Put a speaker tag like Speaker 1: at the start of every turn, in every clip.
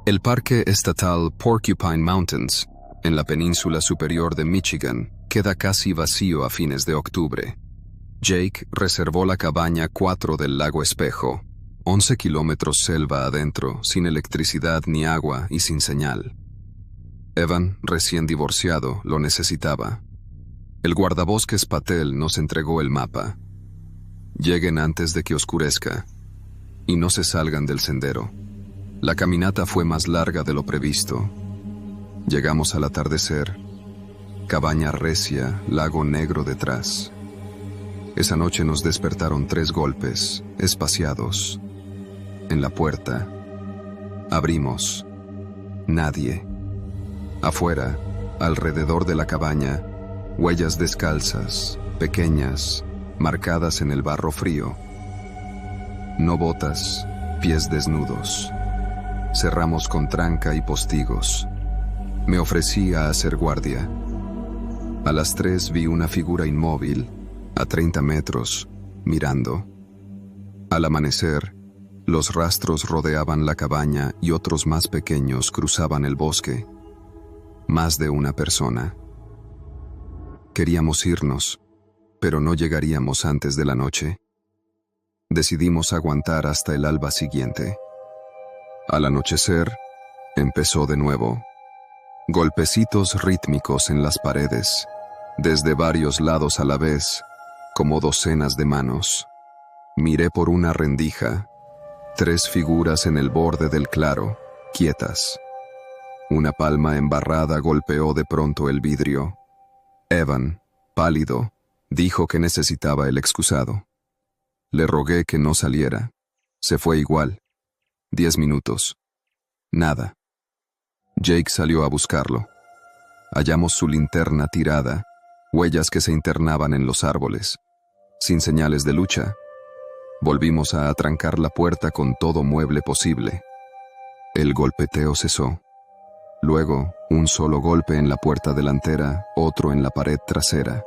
Speaker 1: El Parque Estatal Porcupine Mountains, en la península superior de Michigan, queda casi vacío a fines de octubre. Jake reservó la cabaña 4 del Lago Espejo, 11 kilómetros selva adentro, sin electricidad ni agua y sin señal. Evan, recién divorciado, lo necesitaba. El guardabosques Patel nos entregó el mapa. Lleguen antes de que oscurezca y no se salgan del sendero. La caminata fue más larga de lo previsto. Llegamos al atardecer. Cabaña recia, lago negro detrás. Esa noche nos despertaron 3 golpes, espaciados. En la puerta. Abrimos. Nadie. Afuera, alrededor de la cabaña, huellas descalzas, pequeñas, marcadas en el barro frío. No botas, pies desnudos. Cerramos con tranca y postigos. Me ofrecí a hacer guardia. A las 3 vi una figura inmóvil, a 30 metros, mirando. Al amanecer, los rastros rodeaban la cabaña y otros más pequeños cruzaban el bosque. Más de una persona. Queríamos irnos, pero no llegaríamos antes de la noche. Decidimos aguantar hasta el alba siguiente. Al anochecer, empezó de nuevo. Golpecitos rítmicos en las paredes, desde varios lados a la vez, como docenas de manos. Miré por una rendija, 3 figuras en el borde del claro, quietas. Una palma embarrada golpeó de pronto el vidrio. Evan, pálido, dijo que necesitaba el excusado. Le rogué que no saliera. Se fue igual. 10 minutos. Nada. Jake salió a buscarlo. Hallamos su linterna tirada, huellas que se internaban en los árboles. Sin señales de lucha. Volvimos a atrancar la puerta con todo mueble posible. El golpeteo cesó. Luego, un solo golpe en la puerta delantera, otro en la pared trasera.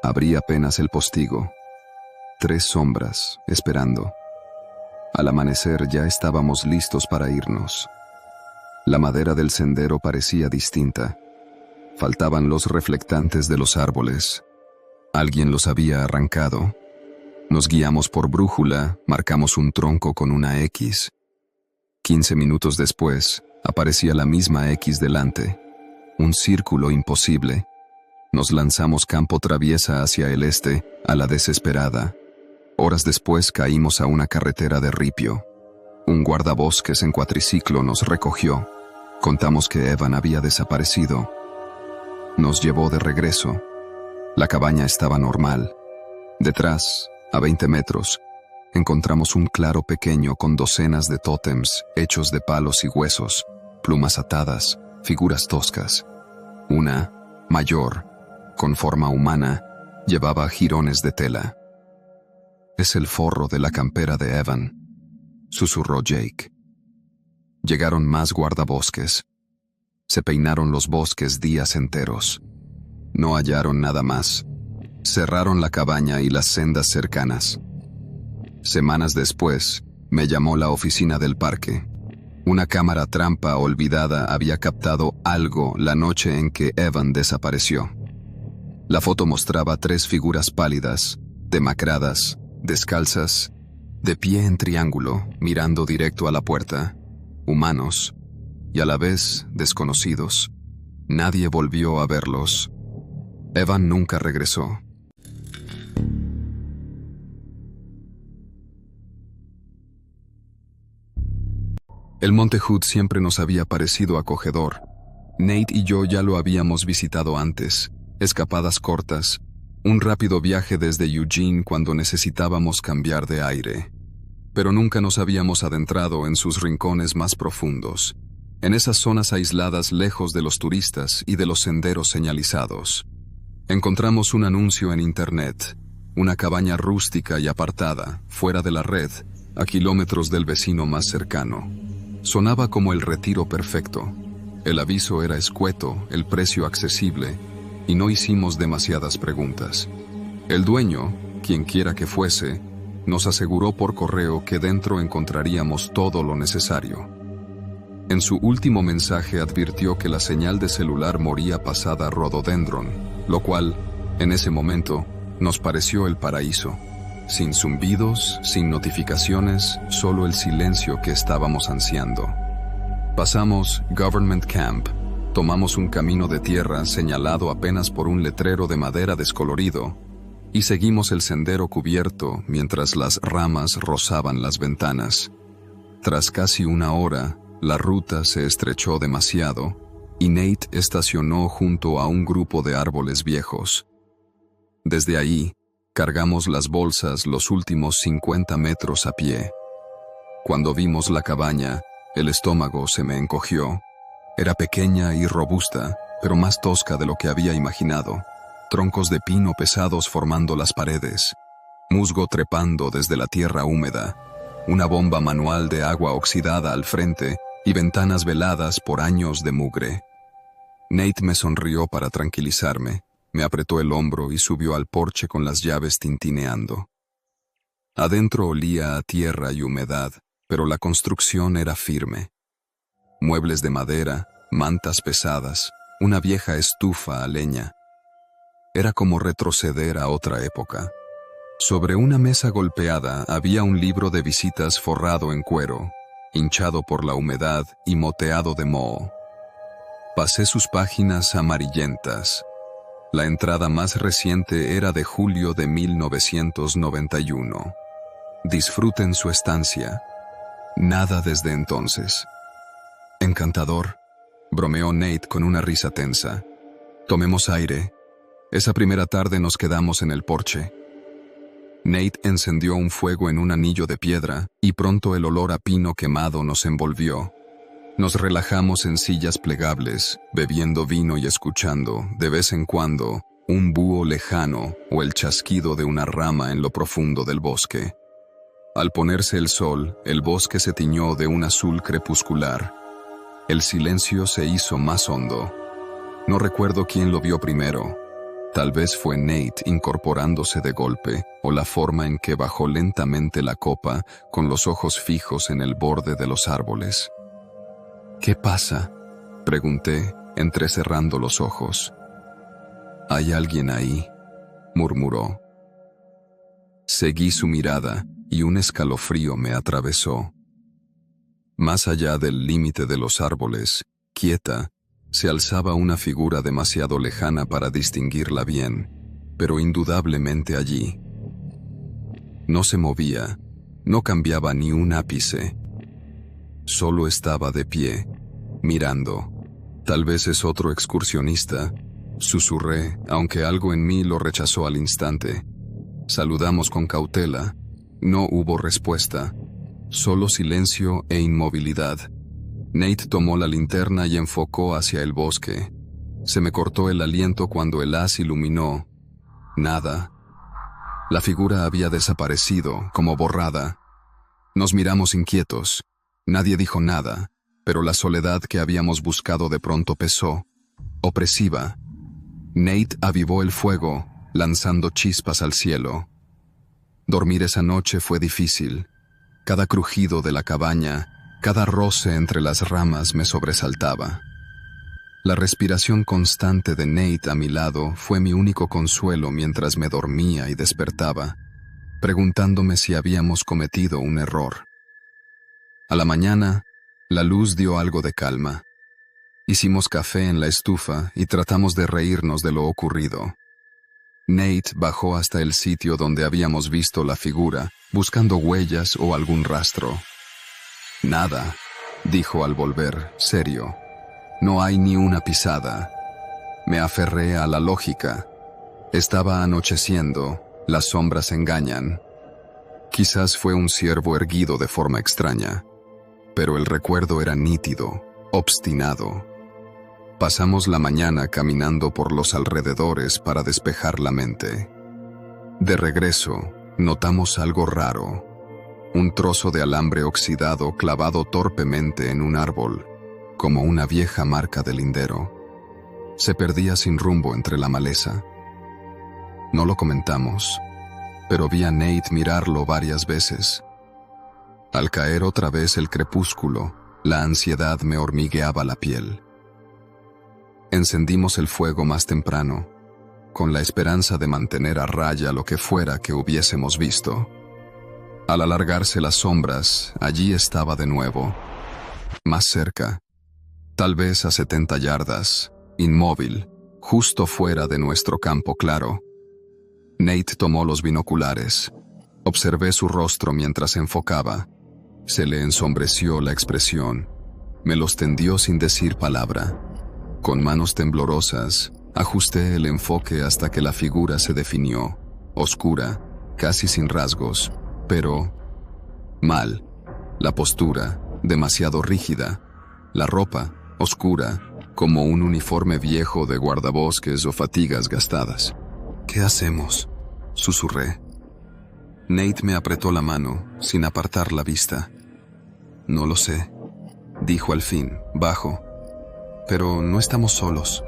Speaker 1: Abrí apenas el postigo. 3 sombras, esperando. Al amanecer ya estábamos listos para irnos. La madera del sendero parecía distinta. Faltaban los reflectantes de los árboles. Alguien los había arrancado. Nos guiamos por brújula, marcamos un tronco con una X. 15 minutos después, aparecía la misma X delante. Un círculo imposible. Nos lanzamos campo traviesa hacia el este, a la desesperada. Horas después caímos a una carretera de ripio. Un guardabosques en cuatriciclo nos recogió. Contamos que Evan había desaparecido. Nos llevó de regreso. La cabaña estaba normal. Detrás, a 20 metros, encontramos un claro pequeño con docenas de tótems hechos de palos y huesos, plumas atadas, figuras toscas. Una, mayor, con forma humana, llevaba jirones de tela. «Es el forro de la campera de Evan», susurró Jake. Llegaron más guardabosques. Se peinaron los bosques días enteros. No hallaron nada más. Cerraron la cabaña y las sendas cercanas. Semanas después, me llamó la oficina del parque. Una cámara trampa olvidada había captado algo la noche en que Evan desapareció. La foto mostraba 3 figuras pálidas, demacradas, descalzas, de pie en triángulo, mirando directo a la puerta, humanos, y a la vez desconocidos. Nadie volvió a verlos. Evan nunca regresó. El Monte Hood siempre nos había parecido acogedor. Nate y yo ya lo habíamos visitado antes, escapadas cortas, un rápido viaje desde Eugene cuando necesitábamos cambiar de aire. Pero nunca nos habíamos adentrado en sus rincones más profundos, en esas zonas aisladas lejos de los turistas y de los senderos señalizados. Encontramos un anuncio en internet, una cabaña rústica y apartada, fuera de la red, a kilómetros del vecino más cercano. Sonaba como el retiro perfecto. El aviso era escueto, el precio accesible, y no hicimos demasiadas preguntas. El dueño, quien quiera que fuese, nos aseguró por correo que dentro encontraríamos todo lo necesario. En su último mensaje advirtió que la señal de celular moría pasada Rhododendron, lo cual, en ese momento, nos pareció el paraíso. Sin zumbidos, sin notificaciones, solo el silencio que estábamos ansiando. Pasamos Government Camp, tomamos un camino de tierra señalado apenas por un letrero de madera descolorido y seguimos el sendero cubierto mientras las ramas rozaban las ventanas. Tras casi una hora, la ruta se estrechó demasiado y Nate estacionó junto a un grupo de árboles viejos. Desde ahí, cargamos las bolsas los últimos 50 metros a pie. Cuando vimos la cabaña, el estómago se me encogió. Era pequeña y robusta, pero más tosca de lo que había imaginado. Troncos de pino pesados formando las paredes, musgo trepando desde la tierra húmeda, una bomba manual de agua oxidada al frente y ventanas veladas por años de mugre. Nate me sonrió para tranquilizarme, me apretó el hombro y subió al porche con las llaves tintineando. Adentro olía a tierra y humedad, pero la construcción era firme. Muebles de madera, mantas pesadas, una vieja estufa a leña. Era como retroceder a otra época. Sobre una mesa golpeada había un libro de visitas forrado en cuero, hinchado por la humedad y moteado de moho. Pasé sus páginas amarillentas. La entrada más reciente era de julio de 1991. Disfruten su estancia. Nada desde entonces. Encantador, bromeó Nate con una risa tensa. Tomemos aire. Esa primera tarde nos quedamos en el porche. Nate encendió un fuego en un anillo de piedra y pronto el olor a pino quemado nos envolvió. Nos relajamos en sillas plegables, bebiendo vino y escuchando, de vez en cuando, un búho lejano o el chasquido de una rama en lo profundo del bosque. Al ponerse el sol, el bosque se tiñó de un azul crepuscular. El silencio se hizo más hondo. No recuerdo quién lo vio primero. Tal vez fue Nate incorporándose de golpe, o la forma en que bajó lentamente la copa con los ojos fijos en el borde de los árboles. ¿Qué pasa?, pregunté, entrecerrando los ojos. «¿Hay alguien ahí?», murmuró. Seguí su mirada y un escalofrío me atravesó. Más allá del límite de los árboles, quieta, se alzaba una figura demasiado lejana para distinguirla bien, pero indudablemente allí. No se movía, no cambiaba ni un ápice. Solo estaba de pie, mirando. Tal vez es otro excursionista, susurré, aunque algo en mí lo rechazó al instante. Saludamos con cautela. No hubo respuesta, solo silencio e inmovilidad. Nate tomó la linterna y enfocó hacia el bosque. Se me cortó el aliento cuando el haz iluminó. Nada. La figura había desaparecido, como borrada. Nos miramos inquietos. Nadie dijo nada, pero la soledad que habíamos buscado de pronto pesó, opresiva. Nate avivó el fuego, lanzando chispas al cielo. Dormir esa noche fue difícil. Cada crujido de la cabaña, cada roce entre las ramas me sobresaltaba. La respiración constante de Nate a mi lado fue mi único consuelo mientras me dormía y despertaba, preguntándome si habíamos cometido un error. A la mañana, la luz dio algo de calma. Hicimos café en la estufa y tratamos de reírnos de lo ocurrido. Nate bajó hasta el sitio donde habíamos visto la figura, buscando huellas o algún rastro. Nada, dijo al volver, serio. No hay ni una pisada. Me aferré a la lógica. Estaba anocheciendo, las sombras engañan. Quizás fue un ciervo erguido de forma extraña, pero el recuerdo era nítido, obstinado. Pasamos la mañana caminando por los alrededores para despejar la mente. De regreso, notamos algo raro. Un trozo de alambre oxidado clavado torpemente en un árbol, como una vieja marca de lindero. Se perdía sin rumbo entre la maleza. No lo comentamos, pero vi a Nate mirarlo varias veces. Al caer otra vez el crepúsculo, La ansiedad me hormigueaba la piel. Encendimos el fuego más temprano, con la esperanza de mantener a raya lo que fuera que hubiésemos visto. Al alargarse las sombras, allí estaba de nuevo, más cerca, tal vez a 70 yardas, inmóvil, justo fuera de nuestro campo claro. Nate tomó los binoculares. Observé su rostro mientras enfocaba. Se le ensombreció la expresión. Me los tendió sin decir palabra. Con manos temblorosas, ajusté el enfoque hasta que la figura se definió, oscura, casi sin rasgos, pero mal. La postura, demasiado rígida. La ropa, oscura, como un uniforme viejo de guardabosques o fatigas gastadas. «¿Qué hacemos?», susurré. Nate me apretó la mano, sin apartar la vista. «No lo sé», dijo al fin, bajo. «Pero no estamos solos.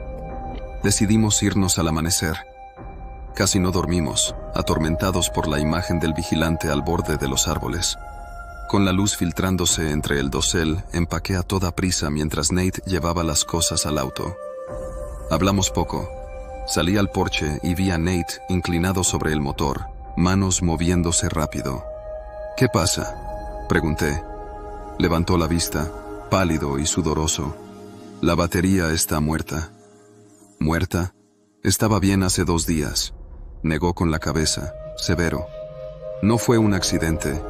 Speaker 1: Decidimos irnos al amanecer. Casi no dormimos, atormentados por la imagen del vigilante al borde de los árboles. Con la luz filtrándose entre el dosel, empaqué a toda prisa mientras Nate llevaba las cosas al auto. Hablamos poco. Salí al porche y vi a Nate inclinado sobre el motor, manos moviéndose rápido. «¿Qué pasa?», pregunté. Levantó la vista, pálido y sudoroso. «La batería está muerta». «¿Muerta? Estaba bien hace 2 días», negó con la cabeza, severo. «No fue un accidente.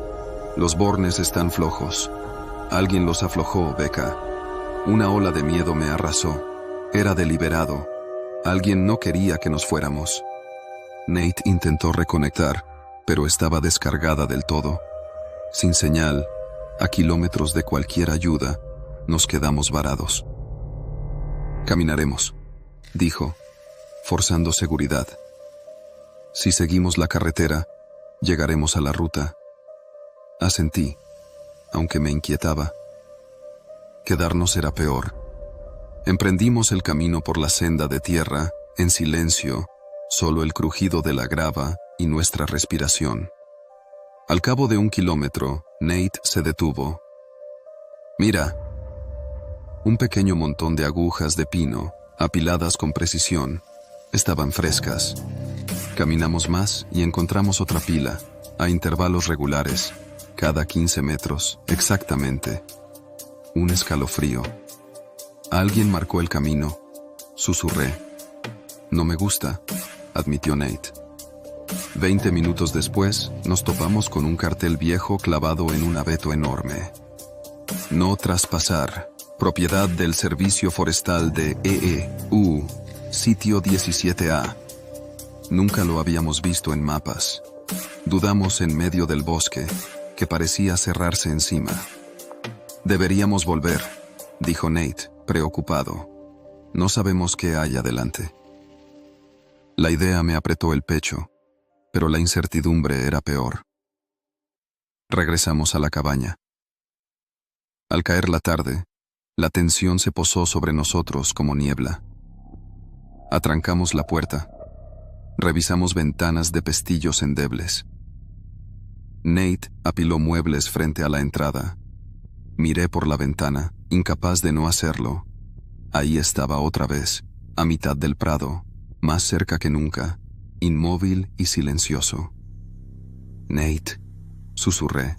Speaker 1: Los bornes están flojos. Alguien los aflojó, Becca. Una ola de miedo me arrasó. Era deliberado. Alguien no quería que nos fuéramos». Nate intentó reconectar, pero estaba descargada del todo. Sin señal, a kilómetros de cualquier ayuda, nos quedamos varados. «Caminaremos», dijo, forzando seguridad. «Si seguimos la carretera, llegaremos a la ruta». Asentí, aunque me inquietaba. Quedarnos era peor. Emprendimos el camino por la senda de tierra, en silencio, solo el crujido de la grava y nuestra respiración. Al cabo de 1 kilómetro, Nate se detuvo. «Mira». Un pequeño montón de agujas de pino, apiladas con precisión, estaban frescas. Caminamos más y encontramos otra pila, a intervalos regulares, cada 15 metros, exactamente. Un escalofrío. Alguien marcó el camino, susurré. «No me gusta», admitió Nate. 20 minutos después, nos topamos con un cartel viejo clavado en un abeto enorme. «No traspasar. Propiedad del Servicio Forestal de EEU. Sitio 17A». Nunca lo habíamos visto en mapas. Dudamos en medio del bosque, que parecía cerrarse encima. «Deberíamos volver», dijo Nate, preocupado. «No sabemos qué hay adelante». La idea me apretó el pecho, pero la incertidumbre era peor. Regresamos a la cabaña. Al caer la tarde, la tensión se posó sobre nosotros como niebla. Atrancamos la puerta. Revisamos ventanas de pestillos endebles. Nate apiló muebles frente a la entrada. Miré por la ventana, incapaz de no hacerlo. Ahí estaba otra vez, a mitad del prado, más cerca que nunca, inmóvil y silencioso. «Nate», susurré,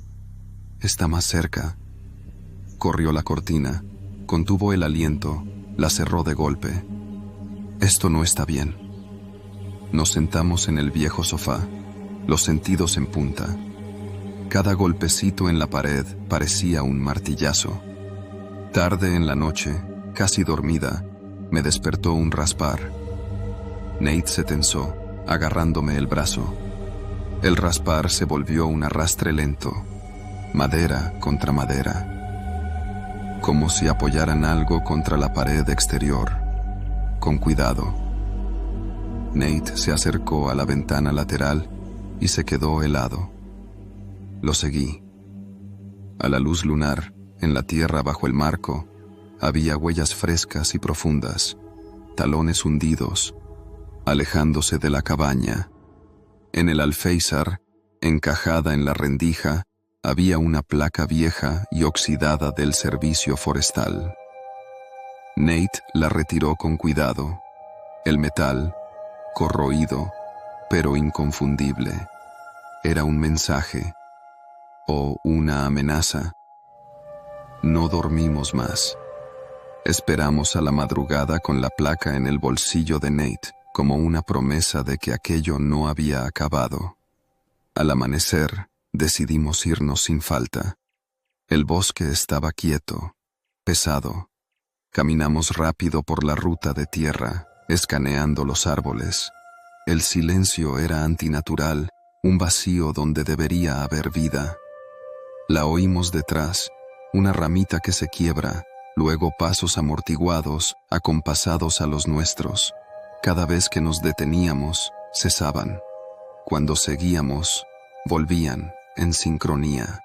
Speaker 1: «está más cerca». Corrió la cortina, contuvo el aliento, la cerró de golpe. «Esto no está bien». Nos sentamos en el viejo sofá, los sentidos en punta. Cada golpecito en la pared parecía un martillazo. Tarde en la noche, casi dormida, me despertó un raspar. Nate se tensó, agarrándome el brazo. El raspar se volvió un arrastre lento, madera contra madera, como si apoyaran algo contra la pared exterior. Con cuidado. Nate se acercó a la ventana lateral y se quedó helado. Lo seguí. A la luz lunar, en la tierra bajo el marco, había huellas frescas y profundas, talones hundidos, alejándose de la cabaña. En el alféizar, encajada en la rendija, había una placa vieja y oxidada del servicio forestal. Nate la retiró con cuidado. El metal, corroído, pero inconfundible, era un mensaje o una amenaza. No dormimos más. Esperamos a la madrugada con la placa en el bolsillo de Nate, como una promesa de que aquello no había acabado. Al amanecer, decidimos irnos sin falta. El bosque estaba quieto, pesado. Caminamos rápido por la ruta de tierra, escaneando los árboles. El silencio era antinatural, un vacío donde debería haber vida. La oímos detrás, una ramita que se quiebra, luego pasos amortiguados, acompasados a los nuestros. Cada vez que nos deteníamos, cesaban. Cuando seguíamos, volvían, en sincronía.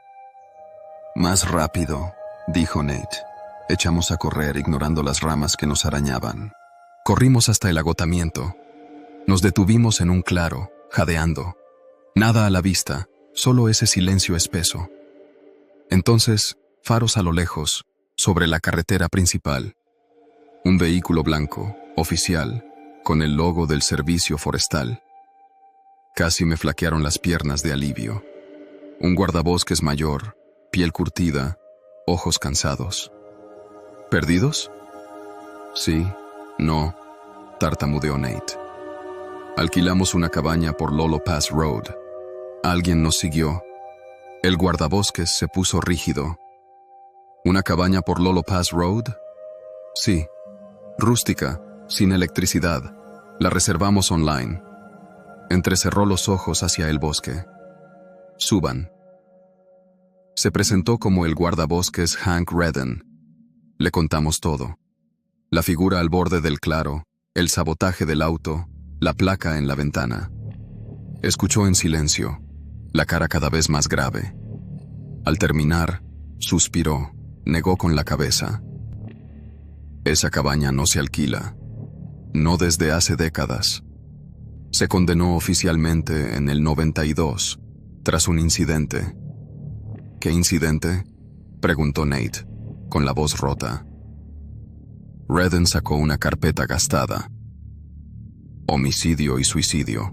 Speaker 1: «Más rápido», dijo Nate. Echamos a correr ignorando las ramas que nos arañaban. Corrimos hasta el agotamiento. Nos detuvimos en un claro, jadeando. Nada a la vista, solo ese silencio espeso. Entonces, faros a lo lejos, sobre la carretera principal. Un vehículo blanco, oficial, con el logo del servicio forestal. Casi me flaquearon las piernas de alivio. Un guardabosques mayor, piel curtida, ojos cansados. ¿Perdidos? Sí, no, tartamudeó Nate. Alquilamos una cabaña por Lolo Pass Road. Alguien nos siguió. El guardabosques se puso rígido. ¿Una cabaña por Lolo Pass Road? Sí, rústica, sin electricidad. La reservamos online. Entrecerró los ojos hacia el bosque. Suban. Se presentó como el guardabosques Hank Redden. Le contamos todo. La figura al borde del claro, el sabotaje del auto, la placa en la ventana. Escuchó en silencio, la cara cada vez más grave. Al terminar, suspiró, negó con la cabeza. Esa cabaña no se alquila. No desde hace décadas. Se condenó oficialmente en el 92, tras un incidente. ¿Qué incidente?, preguntó Nate, con la voz rota. Redden sacó una carpeta gastada. Homicidio y suicidio.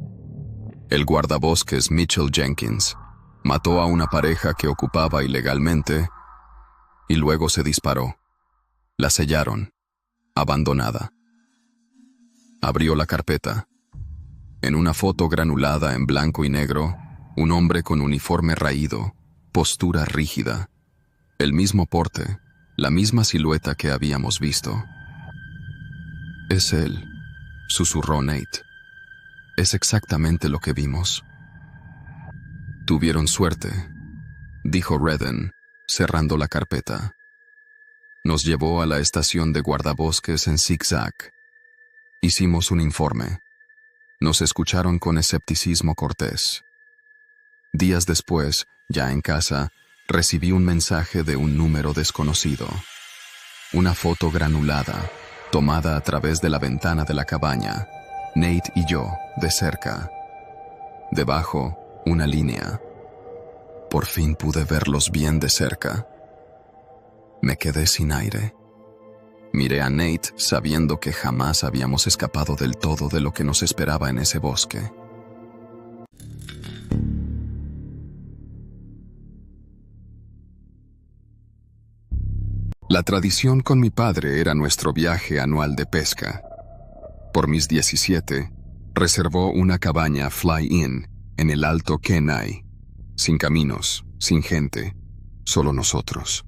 Speaker 1: El guardabosques Mitchell Jenkins mató a una pareja que ocupaba ilegalmente y luego se disparó. La sellaron, abandonada. Abrió la carpeta. En una foto granulada en blanco y negro, un hombre con uniforme raído, postura rígida, el mismo porte, la misma silueta que habíamos visto. «Es él», susurró Nate. «Es exactamente lo que vimos». «Tuvieron suerte», dijo Redden, cerrando la carpeta. Nos llevó a la estación de guardabosques en Zigzag. Hicimos un informe. Nos escucharon con escepticismo cortés. Días después, ya en casa, recibí un mensaje de un número desconocido. Una foto granulada, tomada a través de la ventana de la cabaña. Nate y yo, de cerca. Debajo, una línea. Por fin pude verlos bien de cerca. Me quedé sin aire. Miré a Nate sabiendo que jamás habíamos escapado del todo de lo que nos esperaba en ese bosque. La tradición con mi padre era nuestro viaje anual de pesca. Por mis 17, reservó una cabaña fly-in en el Alto Kenai, sin caminos, sin gente, solo nosotros.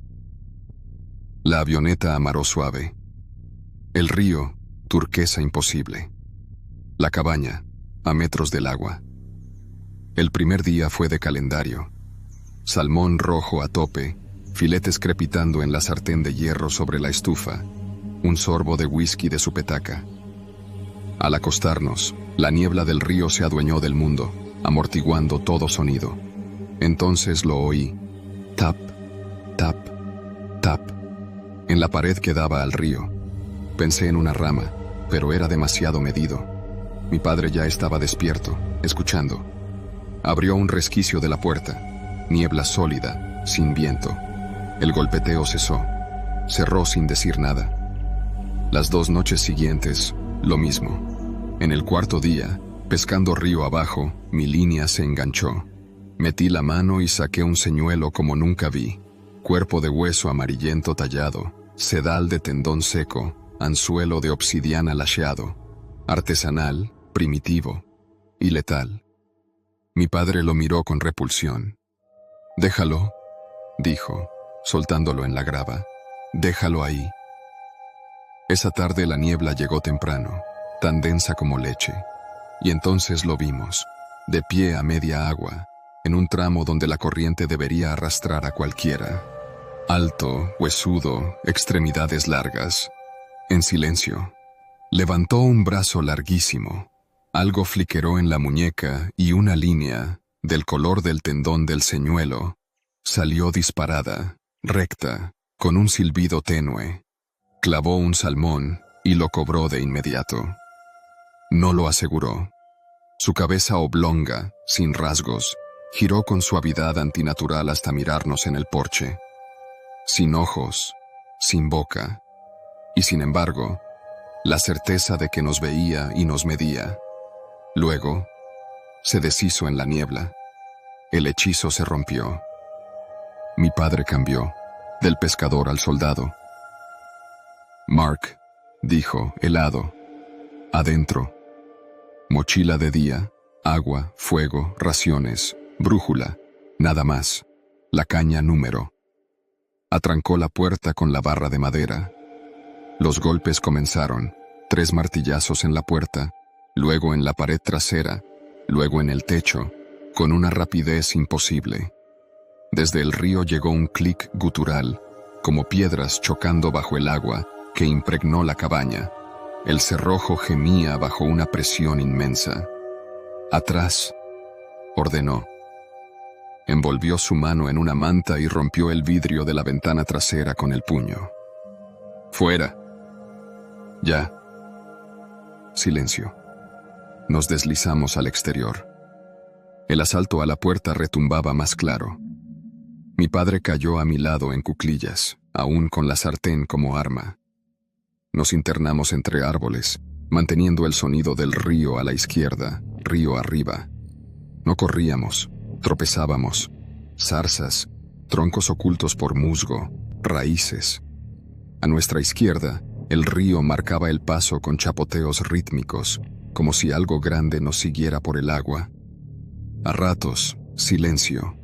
Speaker 1: La avioneta amarró suave. El río, turquesa imposible. La cabaña, a metros del agua. El primer día fue de calendario. Salmón rojo a tope, filetes crepitando en la sartén de hierro sobre la estufa, un sorbo de whisky de su petaca. Al acostarnos, la niebla del río se adueñó del mundo, amortiguando todo sonido. Entonces lo oí. Tap, tap, tap. En la pared que daba al río. Pensé en una rama, pero era demasiado medido. Mi padre ya estaba despierto, escuchando. Abrió un resquicio de la puerta. niebla sólida, sin viento. El golpeteo cesó. Cerró sin decir nada. Las 2 noches siguientes, lo mismo. En el cuarto día, pescando río abajo, mi línea se enganchó. Metí la mano y saqué un señuelo como nunca vi. Cuerpo de hueso amarillento tallado, sedal de tendón seco, anzuelo de obsidiana lasheado. Artesanal, primitivo y letal. Mi padre lo miró con repulsión. «Déjalo», dijo, soltándolo en la grava. «Déjalo ahí». Esa tarde la niebla llegó temprano, tan densa como leche. Y entonces lo vimos, de pie a media agua, en un tramo donde la corriente debería arrastrar a cualquiera. Alto, huesudo, extremidades largas. En silencio. Levantó un brazo larguísimo. Algo fliqueró en la muñeca y una línea, del color del tendón del señuelo, salió disparada, recta, con un silbido tenue. Clavó un salmón y lo cobró de inmediato. No lo aseguró. Su cabeza oblonga, sin rasgos, giró con suavidad antinatural hasta mirarnos en el porche. Sin ojos, sin boca, y sin embargo, la certeza de que nos veía y nos medía. Luego, se deshizo en la niebla. El hechizo se rompió. Mi padre cambió, del pescador al soldado. «Mark», dijo, helado, «adentro. Mochila de día, agua, fuego, raciones, brújula, nada más. La caña número». Atrancó la puerta con la barra de madera. Los golpes comenzaron, 3 martillazos en la puerta, luego en la pared trasera, luego en el techo, con una rapidez imposible. Desde el río llegó un clic gutural, como piedras chocando bajo el agua, que impregnó la cabaña. El cerrojo gemía bajo una presión inmensa. «Atrás», ordenó. Envolvió su mano en una manta y rompió el vidrio de la ventana trasera con el puño. «Fuera». «Ya». Silencio. Nos deslizamos al exterior. El asalto a la puerta retumbaba más claro. Mi padre cayó a mi lado en cuclillas, aún con la sartén como arma. Nos internamos entre árboles, manteniendo el sonido del río a la izquierda, río arriba. No corríamos, tropezábamos. Zarzas, troncos ocultos por musgo, raíces. A nuestra izquierda, el río marcaba el paso con chapoteos rítmicos, como si algo grande nos siguiera por el agua. A ratos, silencio.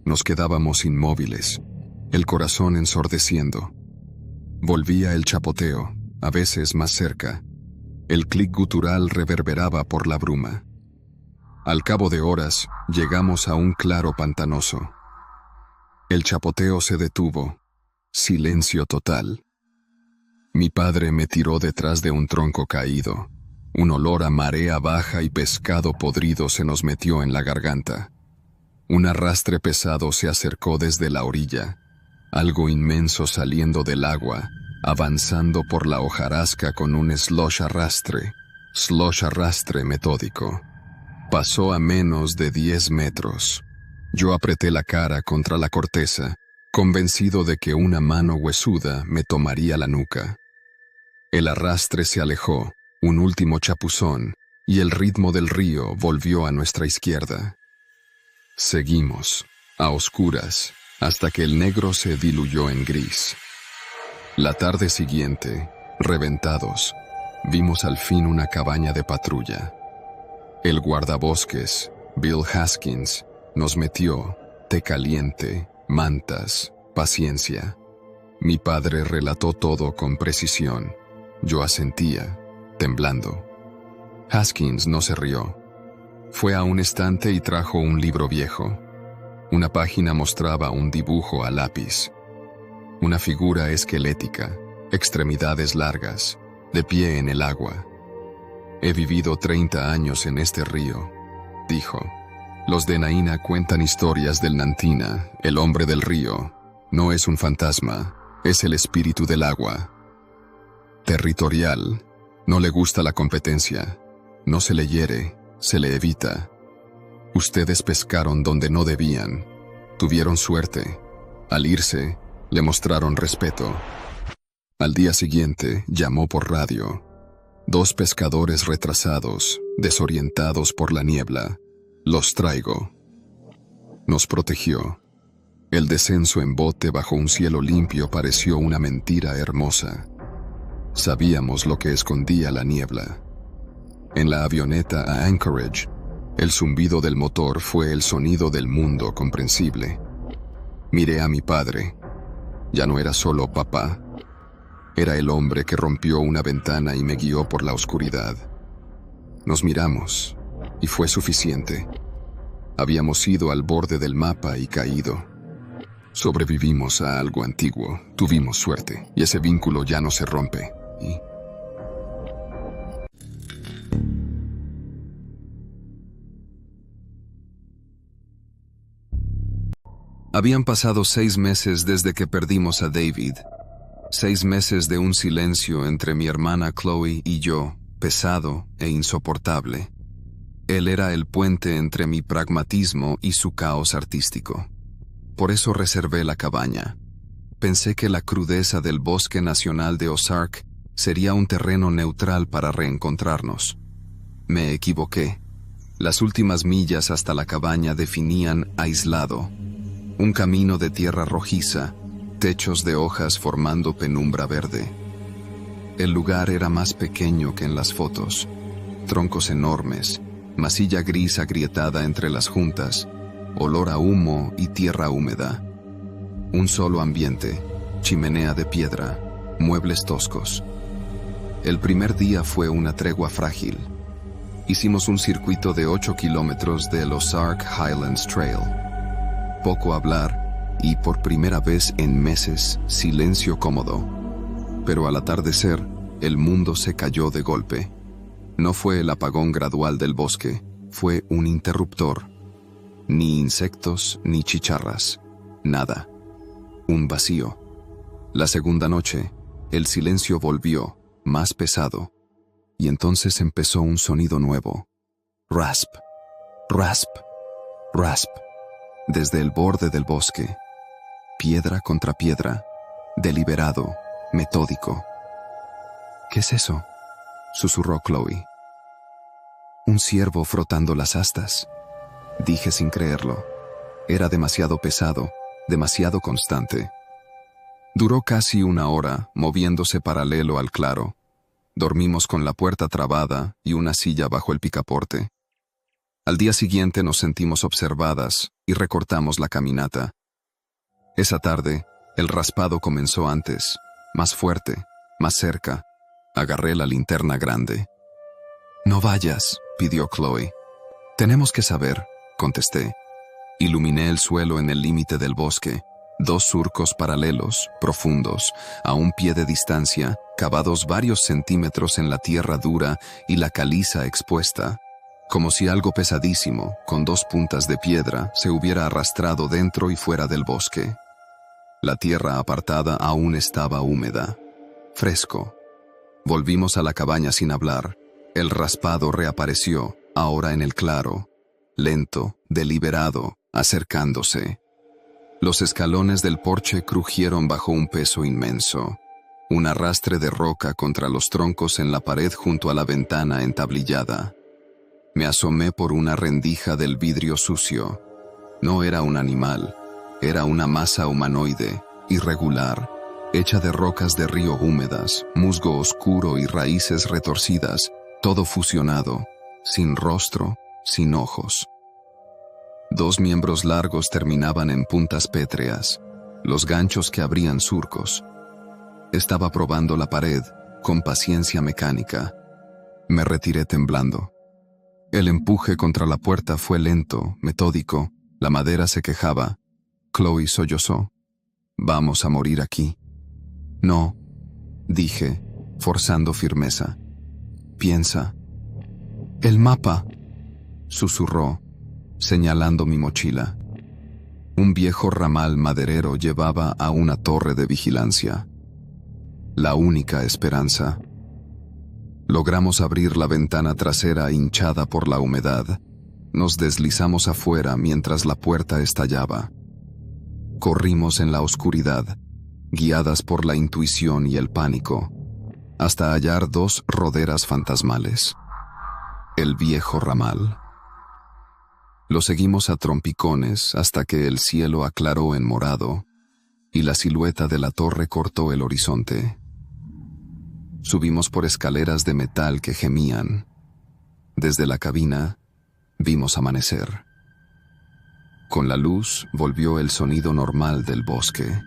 Speaker 1: Nos quedábamos inmóviles, el corazón ensordeciendo. Volvía el chapoteo, a veces más cerca. El clic gutural reverberaba por la bruma. Al cabo de horas, llegamos a un claro pantanoso. El chapoteo se detuvo. Silencio total. Mi padre me tiró detrás de un tronco caído. Un olor a marea baja y pescado podrido se nos metió en la garganta. Un arrastre pesado se acercó desde la orilla, algo inmenso saliendo del agua, avanzando por la hojarasca con un slosh arrastre metódico. Pasó a menos de 10 metros. Yo apreté la cara contra la corteza, convencido de que una mano huesuda me tomaría la nuca. El arrastre se alejó, un último chapuzón, y el ritmo del río volvió a nuestra izquierda. Seguimos, a oscuras, hasta que el negro se diluyó en gris. La tarde siguiente, reventados, vimos al fin una cabaña de patrulla. El guardabosques, Bill Haskins, nos metió té caliente, mantas, paciencia. Mi padre relató todo con precisión. Yo asentía, temblando. Haskins no se rió. Fue a un estante y trajo un libro viejo. Una página mostraba un dibujo a lápiz. Una figura esquelética, extremidades largas, de pie en el agua. «He vivido 30 años en este río», dijo. «Los de Naina cuentan historias del Nantina, el hombre del río. No es un fantasma, es el espíritu del agua. Territorial, no le gusta la competencia, no se le hiere, se le evita. Ustedes pescaron donde no debían, Tuvieron suerte. Al irse, le mostraron respeto. Al día siguiente, llamó por radio. 2 pescadores retrasados, desorientados por la niebla. Los traigo. Nos protegió. El descenso en bote bajo un cielo limpio pareció una mentira hermosa. Sabíamos lo que escondía la niebla. En la avioneta a Anchorage, el zumbido del motor fue el sonido del mundo comprensible. Miré a mi padre. Ya no era solo papá. Era el hombre que rompió una ventana y me guió por la oscuridad. Nos miramos, y fue suficiente. Habíamos ido al borde del mapa y caído. Sobrevivimos a algo antiguo, tuvimos suerte, y ese vínculo ya no se rompe. Habían pasado 6 meses desde que perdimos a David. 6 meses de un silencio entre mi hermana Chloe y yo, pesado e insoportable. Él era el puente entre mi pragmatismo y su caos artístico. Por eso reservé la cabaña. Pensé que la crudeza del Bosque Nacional de Ozark sería un terreno neutral para reencontrarnos. Me equivoqué. Las últimas millas hasta la cabaña definían aislado. Un camino de tierra rojiza, techos de hojas formando penumbra verde. El lugar era más pequeño que en las fotos. Troncos enormes, masilla gris agrietada entre las juntas, olor a humo y tierra húmeda. Un solo ambiente, chimenea de piedra, muebles toscos. El primer día fue una tregua frágil. Hicimos un circuito de 8 kilómetros del Ozark Highlands Trail. Poco hablar y, por primera vez en meses, silencio cómodo. Pero al atardecer, el mundo se cayó de golpe. No fue el apagón gradual del bosque, fue un interruptor. Ni insectos ni chicharras, nada. Un vacío. La segunda noche, el silencio volvió, más pesado, y entonces empezó un sonido nuevo. Rasp, rasp, rasp. Desde el borde del bosque, piedra contra piedra, deliberado, metódico. ¿Qué es eso?, susurró Chloe. Un ciervo frotando las astas, dije sin creerlo. Era demasiado pesado, demasiado constante. Duró casi 1 hora, moviéndose paralelo al claro. Dormimos con la puerta trabada y una silla bajo el picaporte. Al día siguiente nos sentimos observadas y recortamos la caminata. Esa tarde, el raspado comenzó antes, más fuerte, más cerca. Agarré la linterna grande. «No vayas», pidió Chloe. «Tenemos que saber», contesté. Iluminé el suelo en el límite del bosque. 2 surcos paralelos, profundos, a un pie de distancia, cavados varios centímetros en la tierra dura y la caliza expuesta. Como si algo pesadísimo, con 2 puntas de piedra, se hubiera arrastrado dentro y fuera del bosque. La tierra apartada aún estaba húmeda. Fresco. Volvimos a la cabaña sin hablar. El raspado reapareció, ahora en el claro. Lento, deliberado, acercándose. Los escalones del porche crujieron bajo un peso inmenso. Un arrastre de roca contra los troncos en la pared junto a la ventana entablillada. Me asomé por una rendija del vidrio sucio. No era un animal, era una masa humanoide, irregular, hecha de rocas de río húmedas, musgo oscuro y raíces retorcidas, todo fusionado, sin rostro, sin ojos. 2 miembros largos terminaban en puntas pétreas, los ganchos que abrían surcos. Estaba probando la pared, con paciencia mecánica. Me retiré temblando. El empuje contra la puerta fue lento, metódico, la madera se quejaba. Chloe sollozó. «Vamos a morir aquí». «No», dije, forzando firmeza. «Piensa». «El mapa», susurró, señalando mi mochila. Un viejo ramal maderero llevaba a una torre de vigilancia. La única esperanza. Logramos abrir la ventana trasera hinchada por la humedad. Nos deslizamos afuera mientras la puerta estallaba. Corrimos en la oscuridad, guiadas por la intuición y el pánico, hasta hallar dos roderas fantasmales. El viejo ramal. Lo seguimos a trompicones hasta que el cielo aclaró en morado y la silueta de la torre cortó el horizonte. Subimos por escaleras de metal que gemían. Desde la cabina vimos amanecer. Con la luz volvió el sonido normal del bosque.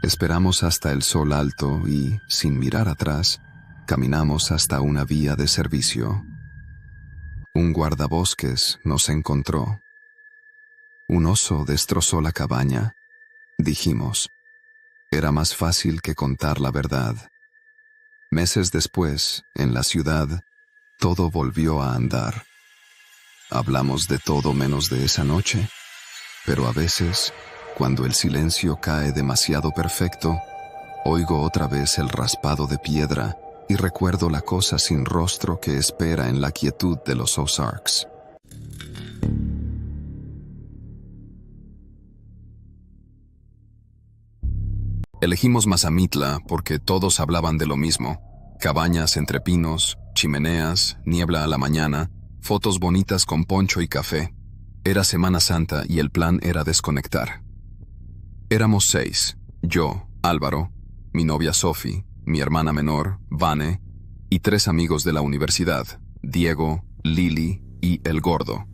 Speaker 1: Esperamos hasta el sol alto y, sin mirar atrás, caminamos hasta una vía de servicio. Un guardabosques nos encontró. Un oso destrozó la cabaña. Dijimos, era más fácil que contar la verdad. Meses después, en la ciudad, todo volvió a andar. Hablamos de todo menos de esa noche, pero a veces, cuando el silencio cae demasiado perfecto, oigo otra vez el raspado de piedra y recuerdo la cosa sin rostro que espera en la quietud de los Ozarks. Elegimos Mazamitla porque todos hablaban de lo mismo. Cabañas entre pinos, chimeneas, niebla a la mañana, fotos bonitas con poncho y café. Era Semana Santa y el plan era desconectar. Éramos 6, yo, Álvaro, mi novia Sophie, mi hermana menor, Vane, y 3 amigos de la universidad, Diego, Lili y el Gordo,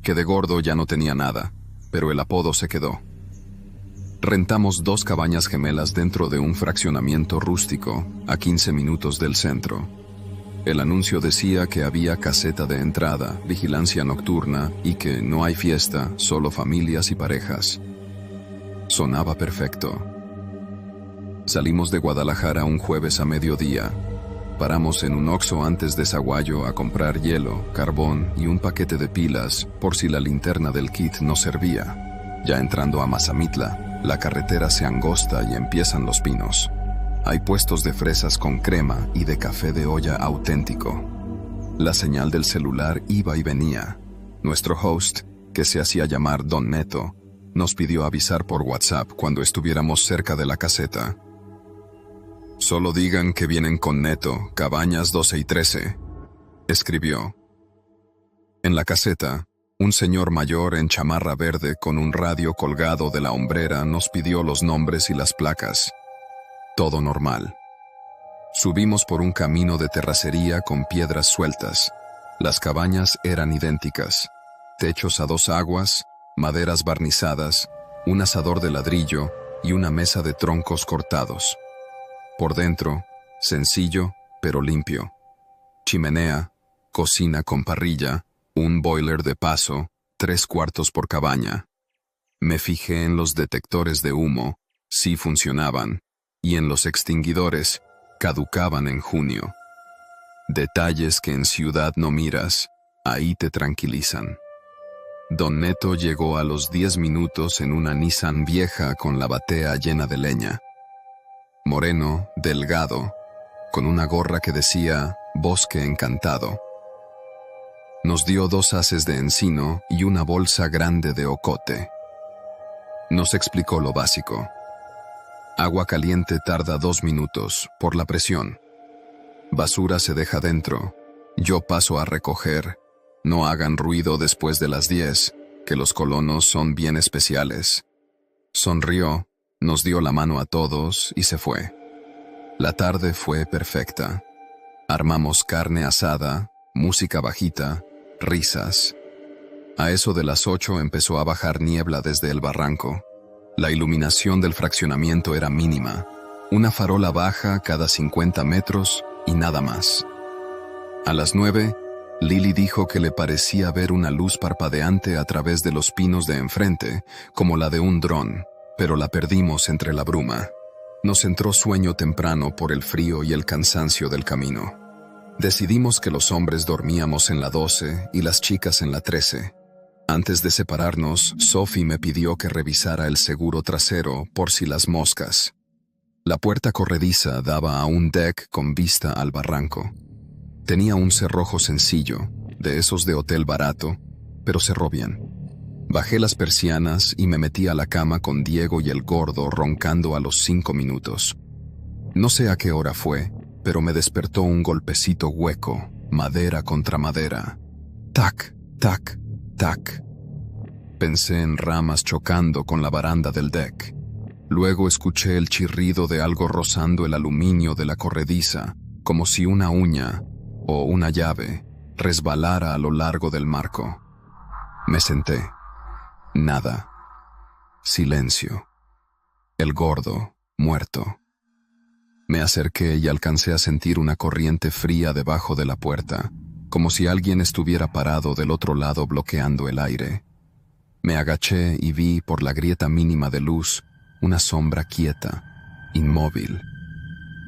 Speaker 1: que de gordo ya no tenía nada, pero el apodo se quedó. Rentamos 2 cabañas gemelas dentro de un fraccionamiento rústico, a 15 minutos del centro. El anuncio decía que había caseta de entrada, vigilancia nocturna y que no hay fiesta, solo familias y parejas. Sonaba perfecto. Salimos de Guadalajara un jueves a mediodía. Paramos en un Oxxo antes de Zaguayo a comprar hielo, carbón y un paquete de pilas por si la linterna del kit no servía. Ya entrando a Mazamitla, la carretera se angosta y empiezan los pinos. Hay puestos de fresas con crema y de café de olla auténtico. La señal del celular iba y venía. Nuestro host, que se hacía llamar Don Neto, nos pidió avisar por WhatsApp cuando estuviéramos cerca de la caseta. Solo digan que vienen con Neto, cabañas 12 y 13, escribió. En la caseta, un señor mayor en chamarra verde con un radio colgado de la hombrera nos pidió los nombres y las placas. Todo normal. Subimos por un camino de terracería con piedras sueltas. Las cabañas eran idénticas. Techos a 2 aguas, maderas barnizadas, un asador de ladrillo y una mesa de troncos cortados. Por dentro, sencillo pero limpio. Chimenea, cocina con parrilla, un boiler de paso, 3 cuartos por cabaña. Me fijé en los detectores de humo, sí funcionaban, y en los extinguidores, caducaban en junio. Detalles que en ciudad no miras, ahí te tranquilizan. Don Neto llegó a los 10 minutos en una Nissan vieja con la batea llena de leña. Moreno, delgado, con una gorra que decía Bosque Encantado. Nos dio 2 haces de encino y una bolsa grande de ocote. Nos explicó lo básico. Agua caliente tarda 2 minutos, por la presión. Basura se deja dentro. Yo paso a recoger. No hagan ruido después de las 10, que los colonos son bien especiales. Sonrió, nos dio la mano a todos y se fue. La tarde fue perfecta. Armamos carne asada, música bajita, risas. A eso de las 8 empezó a bajar niebla desde el barranco. La iluminación del fraccionamiento era mínima. Una farola baja cada 50 metros y nada más. A las 9, Lili dijo que le parecía ver una luz parpadeante a través de los pinos de enfrente, como la de un dron, pero la perdimos entre la bruma. Nos entró sueño temprano por el frío y el cansancio del camino. Decidimos que los hombres dormíamos en la 12 y las chicas en la 13. Antes de separarnos, Sophie me pidió que revisara el seguro trasero por si las moscas. La puerta corrediza daba a un deck con vista al barranco. Tenía un cerrojo sencillo, de esos de hotel barato, pero cerró bien. Bajé las persianas y me metí a la cama con Diego y el gordo roncando a los 5 minutos. No sé a qué hora fue, pero me despertó un golpecito hueco, madera contra madera. Tac, tac, tac. Pensé en ramas chocando con la baranda del deck. Luego escuché el chirrido de algo rozando el aluminio de la corrediza, como si una uña o una llave resbalara a lo largo del marco. Me senté. Nada. Silencio. El gordo, muerto. Me acerqué y alcancé a sentir una corriente fría debajo de la puerta, como si alguien estuviera parado del otro lado bloqueando el aire. Me agaché y vi por la grieta mínima de luz una sombra quieta, inmóvil.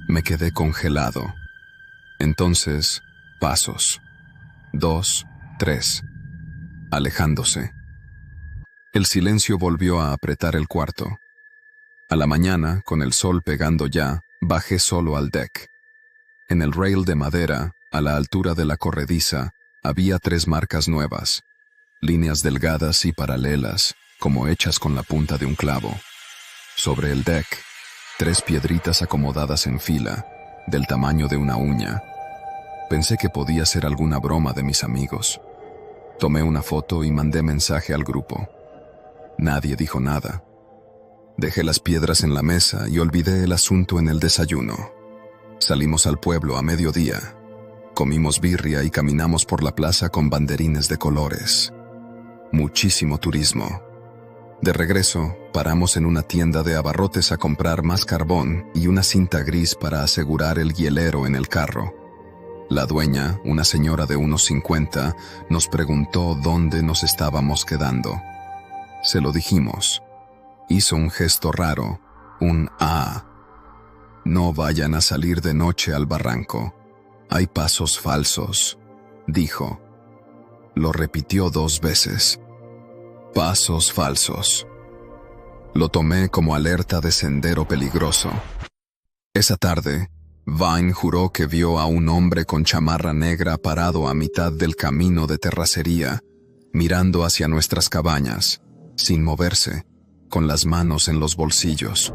Speaker 1: Me quedé congelado. Entonces, pasos. 2, 3. Alejándose. El silencio volvió a apretar el cuarto. A la mañana, con el sol pegando ya, bajé solo al deck. En el rail de madera, a la altura de la corrediza, había 3 marcas nuevas, líneas delgadas y paralelas, como hechas con la punta de un clavo. Sobre el deck, 3 piedritas acomodadas en fila, del tamaño de una uña. Pensé que podía ser alguna broma de mis amigos. Tomé una foto y mandé mensaje al grupo. Nadie dijo nada. Dejé las piedras en la mesa y olvidé el asunto en el desayuno. Salimos al pueblo a mediodía. Comimos birria y caminamos por la plaza con banderines de colores. Muchísimo turismo. De regreso, paramos en una tienda de abarrotes a comprar más carbón y una cinta gris para asegurar el hielero en el carro. La dueña, una señora de unos 50, nos preguntó dónde nos estábamos quedando. Se lo dijimos. Hizo un gesto raro, un "ah". No vayan a salir de noche al barranco. Hay pasos falsos, dijo. Lo repitió 2 veces. Pasos falsos. Lo tomé como alerta de sendero peligroso. Esa tarde, Vine juró que vio a un hombre con chamarra negra parado a mitad del camino de terracería, mirando hacia nuestras cabañas, sin moverse, con las manos en los bolsillos.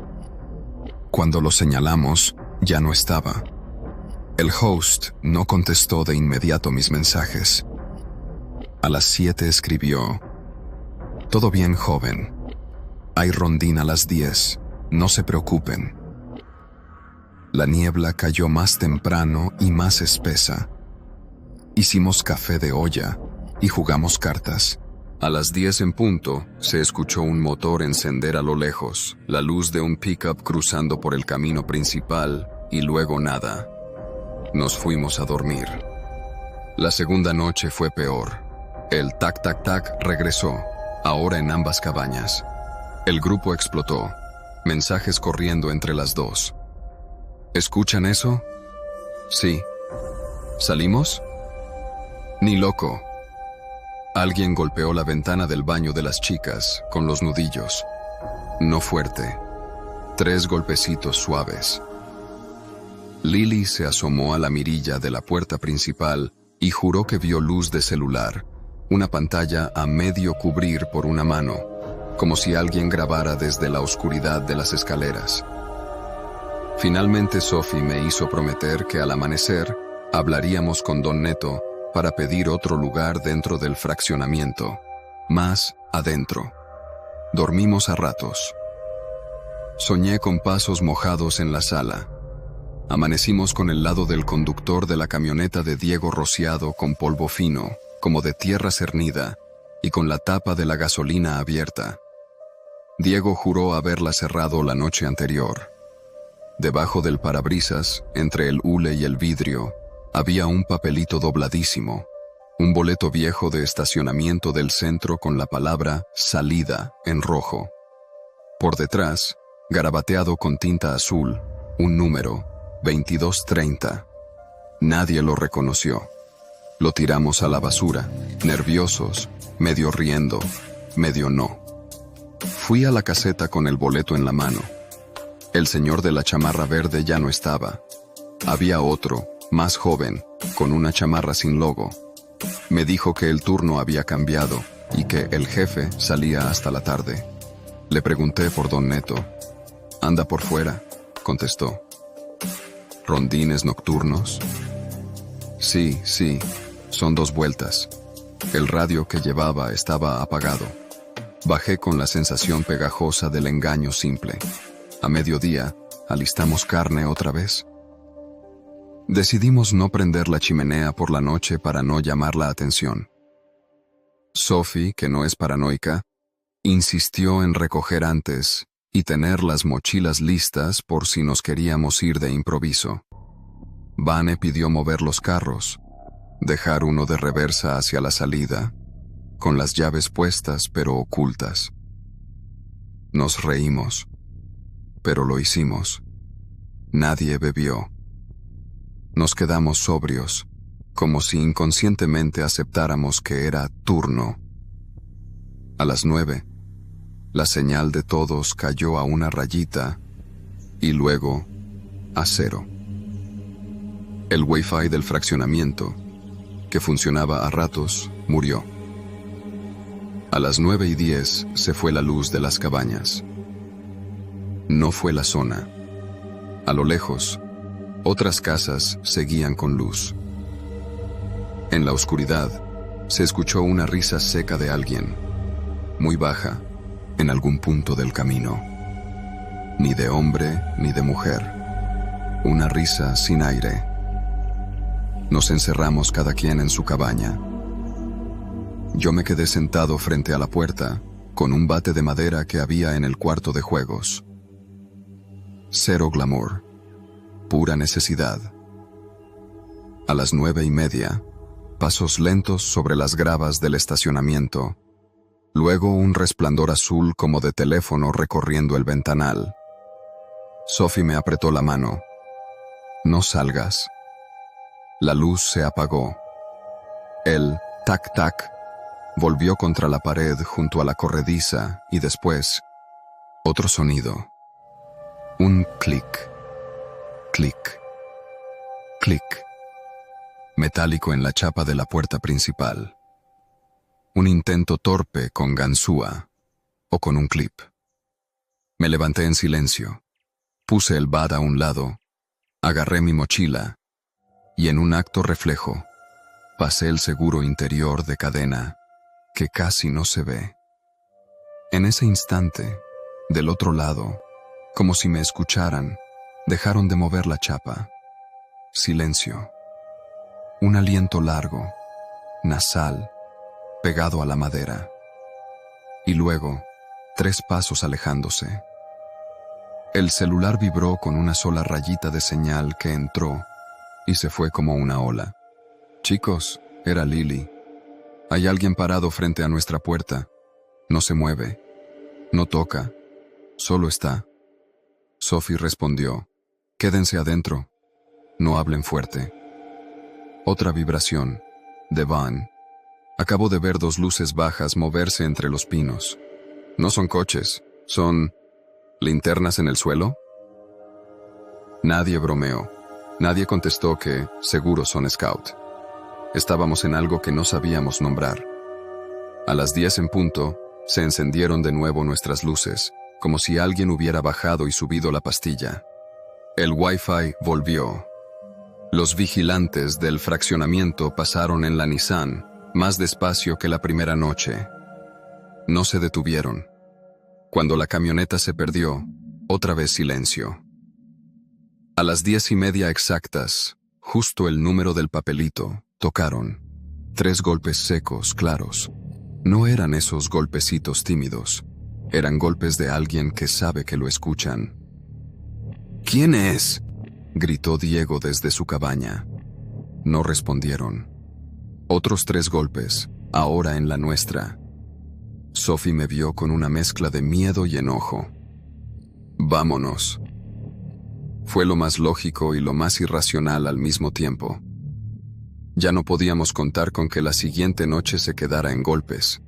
Speaker 1: Cuando lo señalamos, ya no estaba. El host no contestó de inmediato mis mensajes. A las 7 escribió: «Todo bien, joven. Hay rondín a las 10. No se preocupen». La niebla cayó más temprano y más espesa. Hicimos café de olla y jugamos cartas. A las 10 en punto, se escuchó un motor encender a lo lejos, la luz de un pickup cruzando por el camino principal, y luego nada. Nos fuimos a dormir. La segunda noche fue peor. El tac-tac-tac regresó, ahora en ambas cabañas. El grupo explotó, mensajes corriendo entre las 2. ¿Escuchan eso? Sí. ¿Salimos? Ni loco. Alguien golpeó la ventana del baño de las chicas con los nudillos. No fuerte. 3 golpecitos suaves. Lily se asomó a la mirilla de la puerta principal y juró que vio luz de celular, una pantalla a medio cubrir por una mano, como si alguien grabara desde la oscuridad de las escaleras. Finalmente Sophie me hizo prometer que al amanecer hablaríamos con Don Neto para pedir otro lugar dentro del fraccionamiento, más adentro. Dormimos a ratos. Soñé con pasos mojados en la sala. Amanecimos con el lado del conductor de la camioneta de Diego rociado con polvo fino, como de tierra cernida, y con la tapa de la gasolina abierta. Diego juró haberla cerrado la noche anterior. Debajo del parabrisas, entre el hule y el vidrio, había un papelito dobladísimo, un boleto viejo de estacionamiento del centro con la palabra «salida» en rojo. Por detrás, garabateado con tinta azul, un número, 2230. Nadie lo reconoció. Lo tiramos a la basura, nerviosos, medio riendo, medio no. Fui a la caseta con el boleto en la mano. El señor de la chamarra verde ya no estaba. Había otro, más joven, con una chamarra sin logo. Me dijo que el turno había cambiado y que el jefe salía hasta la tarde. Le pregunté por don Neto. «Anda por fuera», contestó. «¿Rondines nocturnos?» Sí, son 2 vueltas. El radio que llevaba estaba apagado. Bajé con la sensación pegajosa del engaño simple. A mediodía, ¿alistamos carne otra vez? Decidimos no prender la chimenea por la noche para no llamar la atención. Sophie, que no es paranoica, insistió en recoger antes y tener las mochilas listas por si nos queríamos ir de improviso. Vane pidió mover los carros, dejar uno de reversa hacia la salida, con las llaves puestas pero ocultas. Nos reímos, pero lo hicimos. Nadie bebió. Nos quedamos sobrios, como si inconscientemente aceptáramos que era turno. A las 9, la señal de todos cayó a una rayita y luego a 0. El Wi-Fi del fraccionamiento, que funcionaba a ratos, murió. A las 9:10 se fue la luz de las cabañas. No fue la zona. A lo lejos, otras casas seguían con luz. En la oscuridad, se escuchó una risa seca de alguien, muy baja, en algún punto del camino. Ni de hombre ni de mujer. Una risa sin aire. Nos encerramos cada quien en su cabaña. Yo me quedé sentado frente a la puerta, con un bate de madera que había en el cuarto de juegos. 0 glamour, pura necesidad. A las 9:30, pasos lentos sobre las gravas del estacionamiento, luego un resplandor azul como de teléfono recorriendo el ventanal. Sophie me apretó la mano. «No salgas». La luz se apagó. El tac-tac volvió contra la pared junto a la corrediza y después, otro sonido. Un clic, clic, clic, metálico en la chapa de la puerta principal. Un intento torpe con ganzúa o con un clip. Me levanté en silencio, puse el bat a un lado, agarré mi mochila y en un acto reflejo, pasé el seguro interior de cadena que casi no se ve. En ese instante, del otro lado, como si me escucharan, dejaron de mover la chapa. Silencio. Un aliento largo, nasal, pegado a la madera. Y luego, 3 pasos alejándose. El celular vibró con una sola rayita de señal que entró y se fue como una ola. «Chicos», era Lily. «Hay alguien parado frente a nuestra puerta. No se mueve. No toca. Solo está». Sophie respondió: «Quédense adentro. No hablen fuerte». Otra vibración. De Van. Acabo de ver 2 luces bajas moverse entre los pinos. No son coches. ¿Son linternas en el suelo? Nadie bromeó. Nadie contestó que seguro son Scout. Estábamos en algo que no sabíamos nombrar. A las 10 en punto, se encendieron de nuevo nuestras luces, como si alguien hubiera bajado y subido la pastilla. El Wi-Fi volvió. Los vigilantes del fraccionamiento pasaron en la Nissan, más despacio que la primera noche. No se detuvieron. Cuando la camioneta se perdió, otra vez silencio. A las 10:30 exactas, justo el número del papelito, tocaron. 3 golpes secos, claros. No eran esos golpecitos tímidos. Eran golpes de alguien que sabe que lo escuchan. «¿Quién es?», gritó Diego desde su cabaña. No respondieron. Otros 3 golpes, ahora en la nuestra. Sophie me vio con una mezcla de miedo y enojo. «Vámonos». Fue lo más lógico y lo más irracional al mismo tiempo. Ya no podíamos contar con que la siguiente noche se quedara en golpes.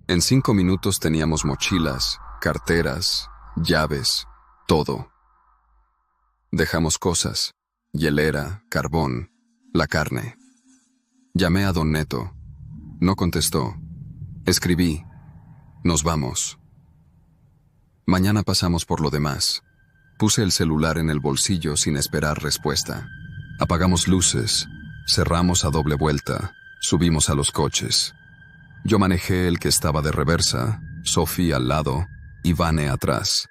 Speaker 1: En 5 minutos teníamos mochilas, carteras, llaves, todo. Dejamos cosas: hielera, carbón, la carne. Llamé a don Neto. No contestó. Escribí, nos vamos. Mañana pasamos por lo demás. Puse el celular en el bolsillo sin esperar respuesta. Apagamos luces, cerramos a doble vuelta, subimos a los coches. Yo manejé el que estaba de reversa, Sophie al lado y Vane atrás.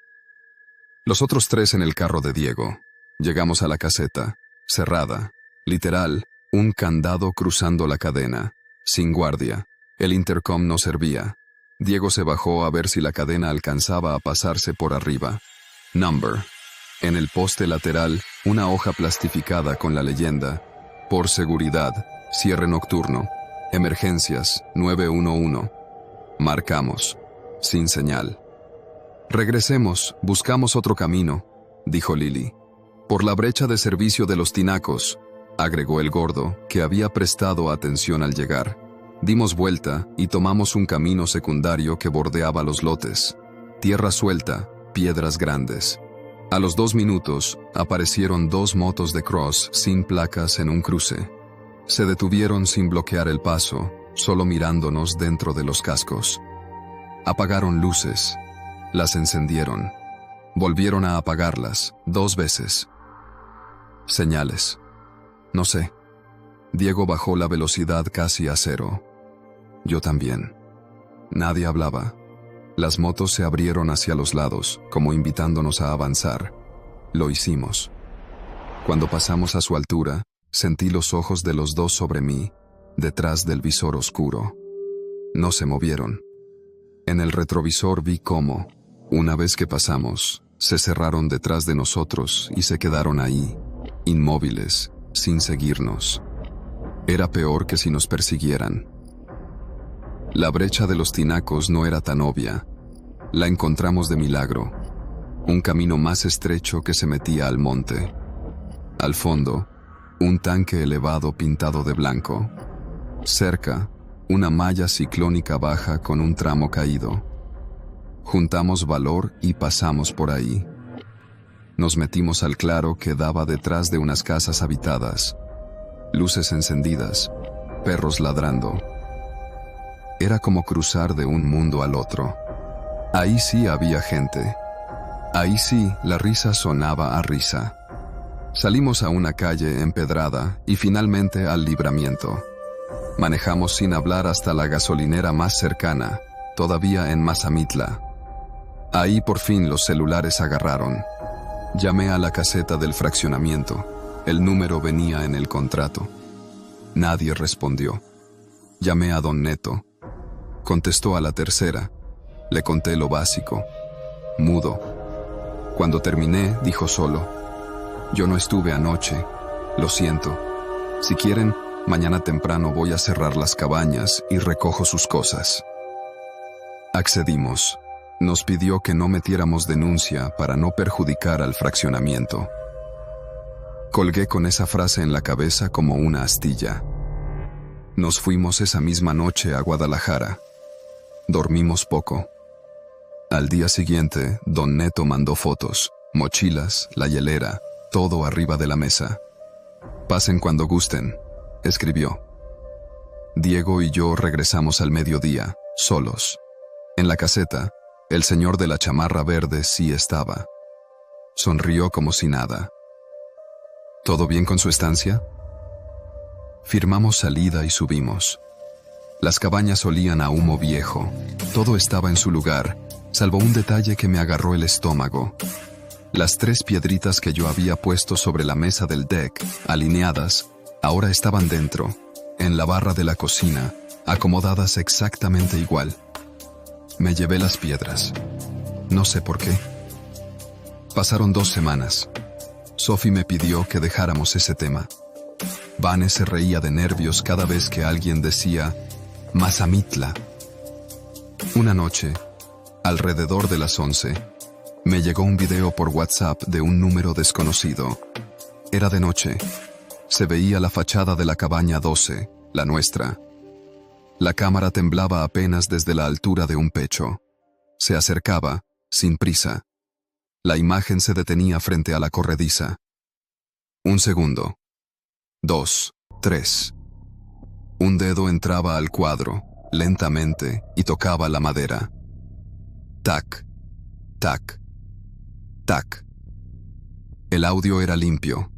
Speaker 1: Los otros tres en el carro de Diego. Llegamos a la caseta, cerrada, literal, un candado cruzando la cadena, sin guardia. El intercom no servía. Diego se bajó a ver si la cadena alcanzaba a pasarse por arriba. Number. En el poste lateral, una hoja plastificada con la leyenda: por seguridad, cierre nocturno, emergencias 911. Marcamos, sin señal. Regresemos, buscamos otro camino, dijo Lily. Por la brecha de servicio de los tinacos, agregó el gordo, que había prestado atención al llegar. Dimos vuelta y tomamos un camino secundario que bordeaba los lotes. Tierra suelta, piedras grandes. A los 2 minutos, aparecieron 2 motos de cross sin placas en un cruce. Se detuvieron sin bloquear el paso, solo mirándonos dentro de los cascos. Apagaron luces. Las encendieron. Volvieron a apagarlas, 2 veces. Señales. No sé. Diego bajó la velocidad casi a 0. Yo también. Nadie hablaba. Las motos se abrieron hacia los lados, como invitándonos a avanzar. Lo hicimos. Cuando pasamos a su altura, sentí los ojos de los 2 sobre mí, detrás del visor oscuro. No se movieron. En el retrovisor vi cómo, una vez que pasamos, se cerraron detrás de nosotros y se quedaron ahí, inmóviles, sin seguirnos. Era peor que si nos persiguieran. La brecha de los tinacos no era tan obvia. La encontramos de milagro. Un camino más estrecho que se metía al monte. Al fondo, un tanque elevado pintado de blanco. Cerca, una malla ciclónica baja con un tramo caído. Juntamos valor y pasamos por ahí. Nos metimos al claro que daba detrás de unas casas habitadas. Luces encendidas, perros ladrando. Era como cruzar de un mundo al otro. Ahí sí había gente. Ahí sí la risa sonaba a risa. Salimos a una calle empedrada y finalmente al libramiento. Manejamos sin hablar hasta la gasolinera más cercana, todavía en Mazamitla. Ahí por fin los celulares agarraron. Llamé a la caseta del fraccionamiento. El número venía en el contrato. Nadie respondió. Llamé a don Neto. Contestó a la tercera. Le conté lo básico. Mudo. Cuando terminé, dijo solo: yo no estuve anoche. Lo siento. Si quieren, mañana temprano voy a cerrar las cabañas y recojo sus cosas. Accedimos. Nos pidió que no metiéramos denuncia para no perjudicar al fraccionamiento. Colgué con esa frase en la cabeza como una astilla. Nos fuimos esa misma noche a Guadalajara. Dormimos poco. Al día siguiente, don Neto mandó fotos, mochilas, la hielera, todo arriba de la mesa. Pasen cuando gusten, escribió. Diego y yo regresamos al mediodía, solos. En la caseta, el señor de la chamarra verde sí estaba. Sonrió como si nada. ¿Todo bien con su estancia? Firmamos salida y subimos. Las cabañas olían a humo viejo. Todo estaba en su lugar, salvo un detalle que me agarró el estómago. Las 3 piedritas que yo había puesto sobre la mesa del deck, alineadas, ahora estaban dentro, en la barra de la cocina, acomodadas exactamente igual. Me llevé las piedras. No sé por qué. Pasaron 2 semanas. Sophie me pidió que dejáramos ese tema. Vane se reía de nervios cada vez que alguien decía Mazamitla. Una noche, alrededor de las 11, me llegó un video por WhatsApp de un número desconocido. Era de noche. Se veía la fachada de la cabaña 12, la nuestra. La cámara temblaba apenas desde la altura de un pecho. Se acercaba, sin prisa. La imagen se detenía frente a la corrediza. 1 segundo. 2, 3. Un dedo entraba al cuadro, lentamente, y tocaba la madera. Tac, tac, tac. El audio era limpio.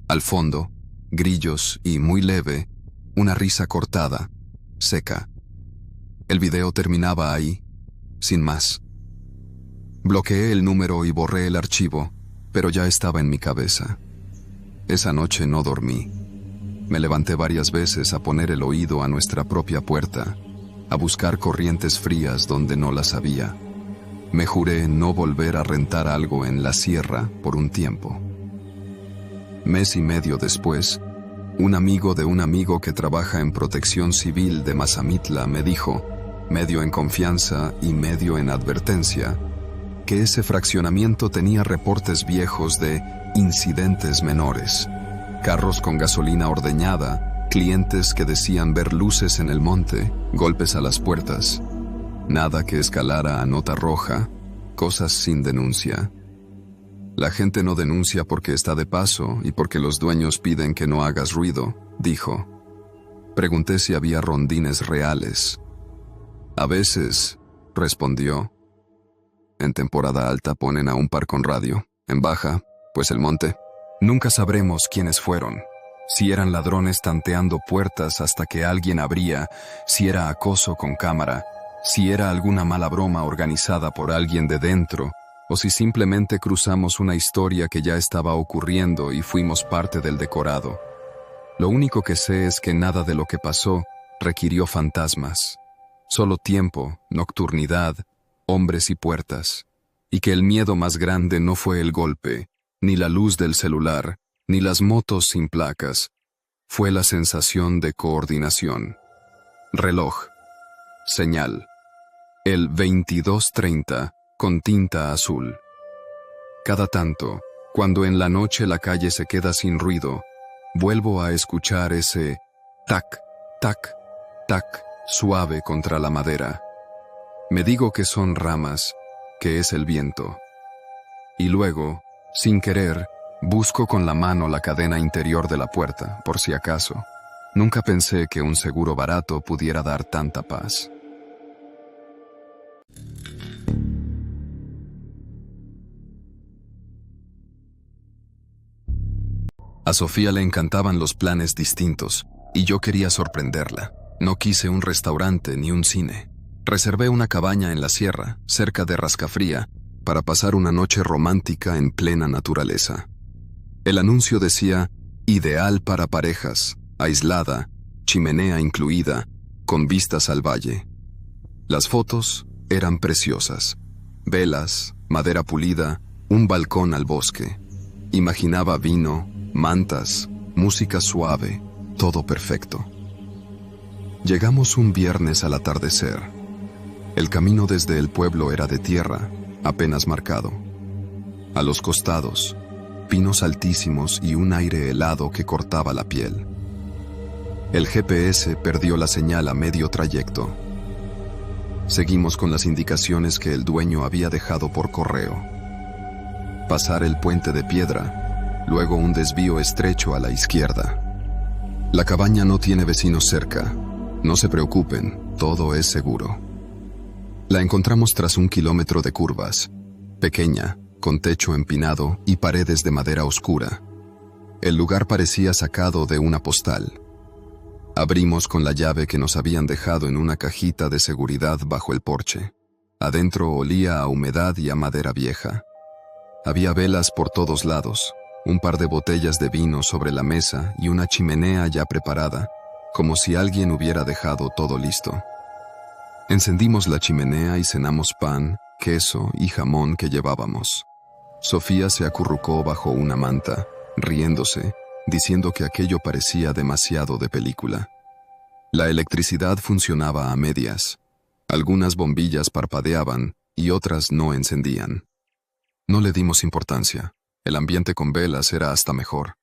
Speaker 1: Al fondo, grillos y, muy leve, una risa cortada, seca. El video terminaba ahí, sin más. Bloqueé el número y borré el archivo, pero ya estaba en mi cabeza. Esa noche no dormí. Me levanté varias veces a poner el oído a nuestra propia puerta, a buscar corrientes frías donde no las había. Me juré no volver a rentar algo en la sierra por un tiempo. Mes y medio después, un amigo de un amigo que trabaja en Protección Civil de Mazamitla me dijo, medio en confianza y medio en advertencia, que ese fraccionamiento tenía reportes viejos de incidentes menores, carros con gasolina ordeñada, clientes que decían ver luces en el monte, golpes a las puertas, nada que escalara a nota roja, cosas sin denuncia. La gente no denuncia porque está de paso y porque los dueños piden que no hagas ruido, dijo. Pregunté si había rondines reales. A veces, respondió. En temporada alta ponen a un par con radio, en baja, pues el monte. Nunca sabremos quiénes fueron, si eran ladrones tanteando puertas hasta que alguien abría, si era acoso con cámara, si era alguna mala broma organizada por alguien de dentro, o si simplemente cruzamos una historia que ya estaba ocurriendo y fuimos parte del decorado. Lo único que sé es que nada de lo que pasó requirió fantasmas, solo tiempo, nocturnidad, hombres y puertas, y que el miedo más grande no fue el golpe, ni la luz del celular, ni las motos sin placas, fue la sensación de coordinación. Reloj. Señal. El 22:30 con tinta azul. Cada tanto, cuando en la noche la calle se queda sin ruido, vuelvo a escuchar ese tac, tac, tac, suave contra la madera. Me digo que son ramas, que es el viento. Y luego, sin querer, busco con la mano la cadena interior de la puerta, por si acaso. Nunca pensé que un seguro barato pudiera dar tanta paz. A Sofía le encantaban los planes distintos, y yo quería sorprenderla. No quise un restaurante ni un cine. Reservé una cabaña en la sierra, cerca de Rascafría, para pasar una noche romántica en plena naturaleza. El anuncio decía, ideal para parejas, aislada, chimenea incluida, con vistas al valle. Las fotos eran preciosas. Velas, madera pulida, un balcón al bosque. Imaginaba vino, mantas, música suave, todo perfecto. Llegamos un viernes al atardecer. El camino desde el pueblo era de tierra, apenas marcado. A los costados, pinos altísimos y un aire helado que cortaba la piel. El GPS perdió la señal a medio trayecto. Seguimos con las indicaciones que el dueño había dejado por correo. Pasar el puente de piedra, luego un desvío estrecho a la izquierda. La cabaña no tiene vecinos cerca. No se preocupen, todo es seguro. La encontramos tras 1 kilómetro de curvas, pequeña, con techo empinado y paredes de madera oscura. El lugar parecía sacado de una postal. Abrimos con la llave que nos habían dejado en una cajita de seguridad bajo el porche. Adentro olía a humedad y a madera vieja. Había velas por todos lados, un par de botellas de vino sobre la mesa y una chimenea ya preparada, como si alguien hubiera dejado todo listo. Encendimos la chimenea y cenamos pan, queso y jamón que llevábamos. Sofía se acurrucó bajo una manta, riéndose, diciendo que aquello parecía demasiado de película. La electricidad funcionaba a medias. Algunas bombillas parpadeaban y otras no encendían. No le dimos importancia. El ambiente con velas era hasta mejor.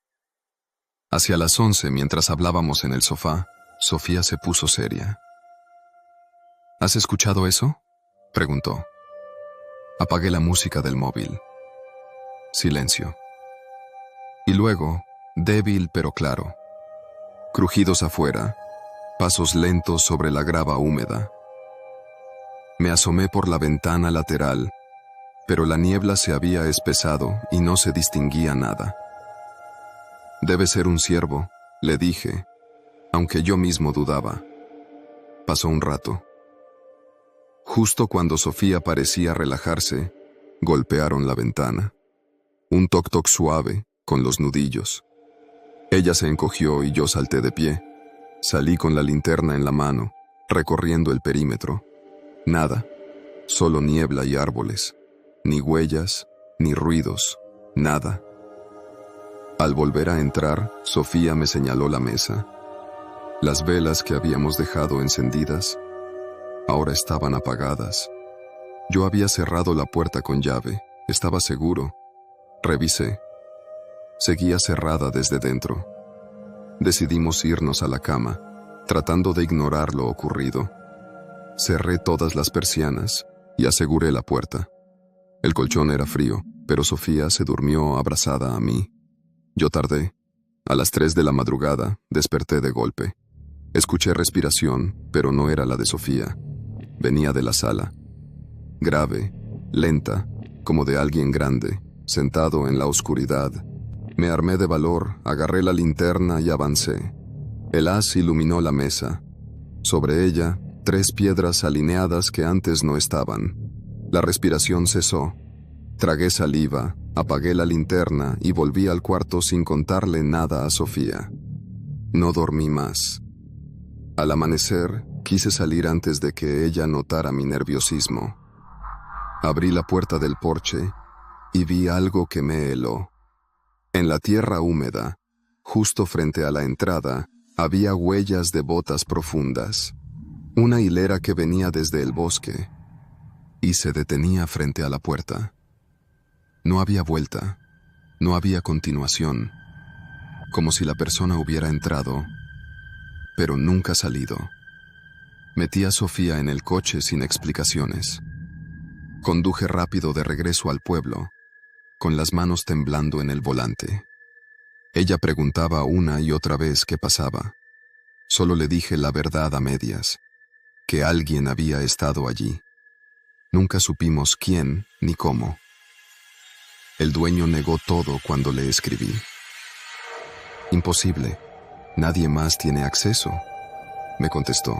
Speaker 1: Hacia las 11, mientras hablábamos en el sofá, Sofía se puso seria. ¿Has escuchado eso?, preguntó. Apagué la música del móvil. Silencio. Y luego, débil pero claro. Crujidos afuera, pasos lentos sobre la grava húmeda. Me asomé por la ventana lateral, pero la niebla se había espesado y no se distinguía nada. «Debe ser un ciervo», le dije, aunque yo mismo dudaba. Pasó un rato. Justo cuando Sofía parecía relajarse, golpearon la ventana. Un toc-toc suave, con los nudillos. Ella se encogió y yo salté de pie. Salí con la linterna en la mano, recorriendo el perímetro. Nada, solo niebla y árboles. Ni huellas, ni ruidos, nada. Al volver a entrar, Sofía me señaló la mesa. Las velas que habíamos dejado encendidas ahora estaban apagadas. Yo había cerrado la puerta con llave, estaba seguro. Revisé. Seguía cerrada desde dentro. Decidimos irnos a la cama, tratando de ignorar lo ocurrido. Cerré todas las persianas y aseguré la puerta. El colchón era frío, pero Sofía se durmió abrazada a mí. Yo tardé. A las 3 de la madrugada desperté de golpe. Escuché respiración, pero no era la de Sofía. Venía de la sala. Grave, lenta, como de alguien grande, sentado en la oscuridad. Me armé de valor, agarré la linterna y avancé. El haz iluminó la mesa. Sobre ella, 3 piedras alineadas que antes no estaban. La respiración cesó. Tragué saliva, apagué la linterna y volví al cuarto sin contarle nada a Sofía. No dormí más. Al amanecer, quise salir antes de que ella notara mi nerviosismo. Abrí la puerta del porche y vi algo que me heló. En la tierra húmeda, justo frente a la entrada, había huellas de botas profundas. Una hilera que venía desde el bosque y se detenía frente a la puerta. No había vuelta, no había continuación, como si la persona hubiera entrado, pero nunca salido. Metí a Sofía en el coche sin explicaciones. Conduje rápido de regreso al pueblo, con las manos temblando en el volante. Ella preguntaba una y otra vez qué pasaba. Solo le dije la verdad a medias, que alguien había estado allí. Nunca supimos quién ni cómo. El dueño negó todo cuando le escribí. «Imposible. Nadie más tiene acceso», me contestó.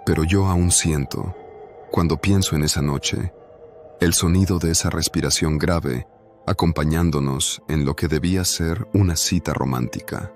Speaker 1: Pero yo aún siento, cuando pienso en esa noche, el sonido de esa respiración grave acompañándonos en lo que debía ser una cita romántica.